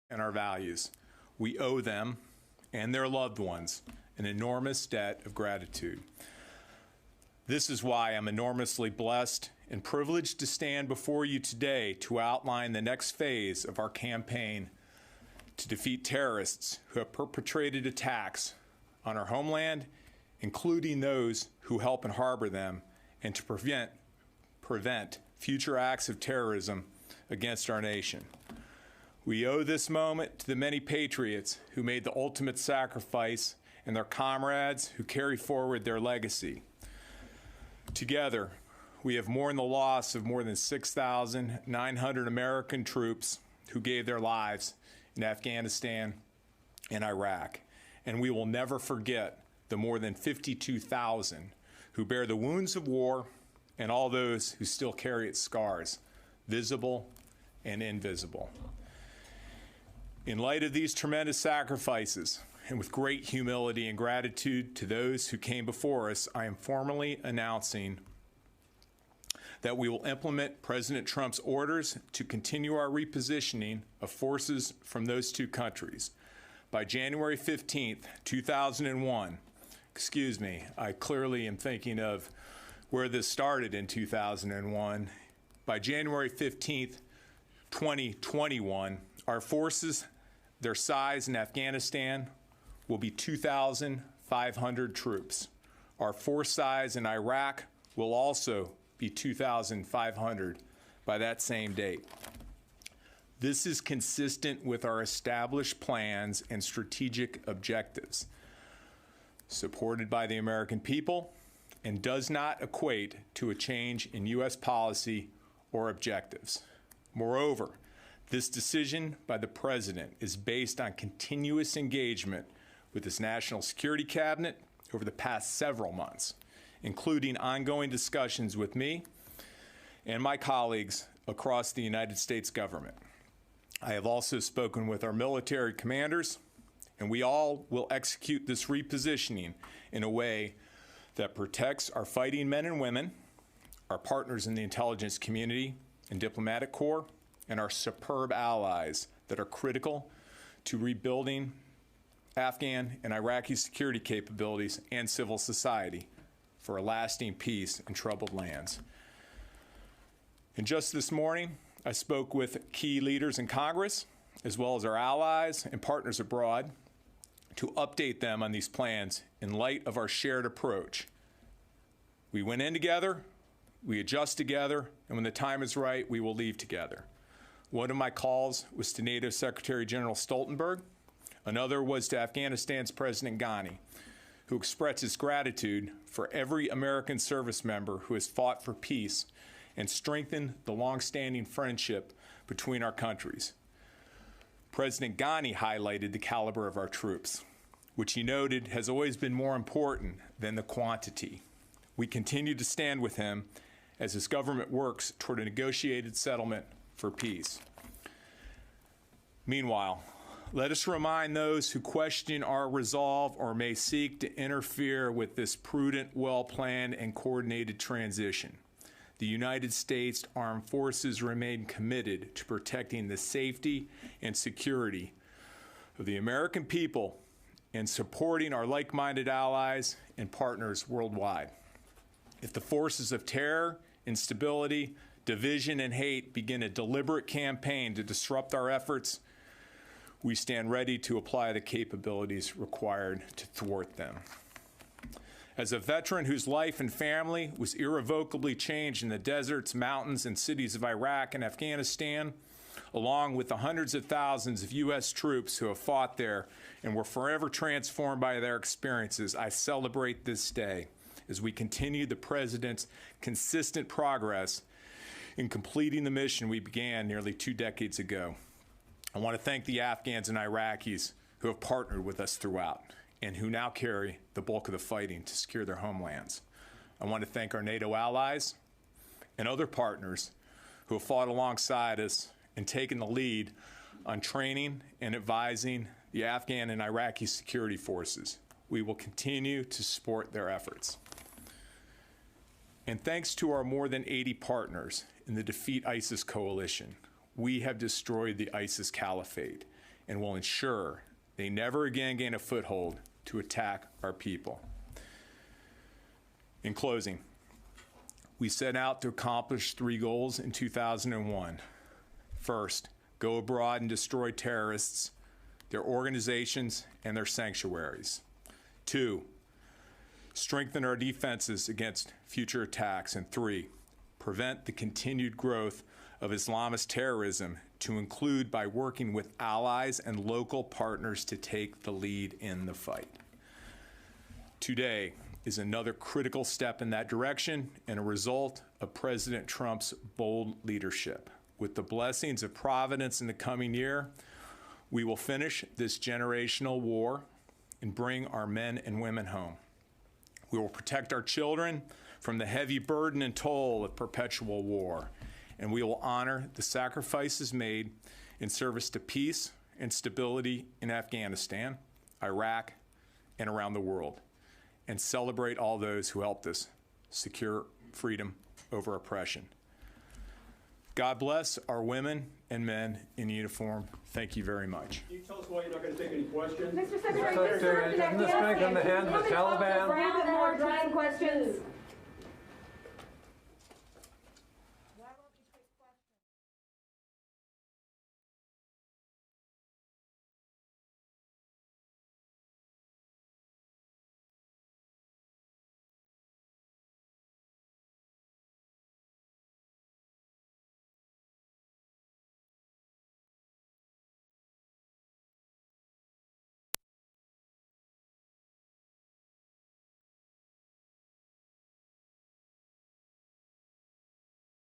and our values. We owe them and their loved ones an enormous debt of gratitude. This is why I'm enormously blessed and privileged to stand before you today to outline the next phase of our campaign to defeat terrorists who have perpetrated attacks on our homeland, including those who help and harbor them, and to prevent future acts of terrorism against our nation. We owe this moment to the many patriots who made the ultimate sacrifice and their comrades who carry forward their legacy. Together, we have mourned the loss of more than 6,900 American troops who gave their lives in Afghanistan and Iraq, and we will never forget the more than 52,000 who bear the wounds of war and all those who still carry its scars, visible and invisible. In light of these tremendous sacrifices, and with great humility and gratitude to those who came before us, I am formally announcing that we will implement President Trump's orders to continue our repositioning of forces from those two countries. By January 15th, 2001, I clearly am thinking of where this started in 2001. By January 15th, 2021, our forces, their size in Afghanistan, will be 2,500 troops. Our force size in Iraq will also be 2,500 by that same date. This is consistent with our established plans and strategic objectives, supported by the American people, and does not equate to a change in U.S. policy or objectives. Moreover, this decision by the President is based on continuous engagement with his National Security Cabinet over the past several months, including ongoing discussions with me and my colleagues across the United States government. I have also spoken with our military commanders, and we all will execute this repositioning in a way that protects our fighting men and women, our partners in the intelligence community and diplomatic corps, and our superb allies that are critical to rebuilding Afghan and Iraqi security capabilities and civil society for a lasting peace in troubled lands. And just this morning, I spoke with key leaders in Congress, as well as our allies and partners abroad, to update them on these plans in light of our shared approach. We went in together, we adjust together, and when the time is right, we will leave together. One of my calls was to NATO Secretary General Stoltenberg. Another was to Afghanistan's President Ghani, who expressed his gratitude for every American service member who has fought for peace and strengthened the long-standing friendship between our countries. President Ghani highlighted the caliber of our troops, which he noted has always been more important than the quantity. We continue to stand with him as his government works toward a negotiated settlement for peace. Meanwhile, let us remind those who question our resolve or may seek to interfere with this prudent, well-planned, and coordinated transition. The United States Armed Forces remain committed to protecting the safety and security of the American people and supporting our like-minded allies and partners worldwide. If the forces of terror, instability, division, and hate begin a deliberate campaign to disrupt our efforts, we stand ready to apply the capabilities required to thwart them. As a veteran whose life and family was irrevocably changed in the deserts, mountains, and cities of Iraq and Afghanistan, along with the hundreds of thousands of U.S. troops who have fought there and were forever transformed by their experiences, I celebrate this day as we continue the President's consistent progress in completing the mission we began nearly 2 decades ago. I want to thank the Afghans and Iraqis who have partnered with us throughout and who now carry the bulk of the fighting to secure their homelands. I want to thank our NATO allies and other partners who have fought alongside us and taken the lead on training and advising the Afghan and Iraqi security forces. We will continue to support their efforts. And thanks to our more than 80 partners in the Defeat ISIS coalition, we have destroyed the ISIS caliphate and will ensure they never again gain a foothold to attack our people. In closing, we set out to accomplish 3 goals in 2001. First, go abroad and destroy terrorists, their organizations, and their sanctuaries. 2, strengthen our defenses against future attacks. And 3, prevent the continued growth of Islamist terrorism, to include by working with allies and local partners to take the lead in the fight. Today is another critical step in that direction and a result of President Trump's bold leadership. With the blessings of Providence in the coming year, we will finish this generational war and bring our men and women home. We will protect our children from the heavy burden and toll of perpetual war, and we will honor the sacrifices made in service to peace and stability in Afghanistan, Iraq, and around the world, and celebrate all those who helped us secure freedom over oppression. God bless our women and men in uniform. Thank you very much. Can you tell us why you're not going to take any questions? Mr. Secretary, Isn't this going to hand the Taliban? More drying questions.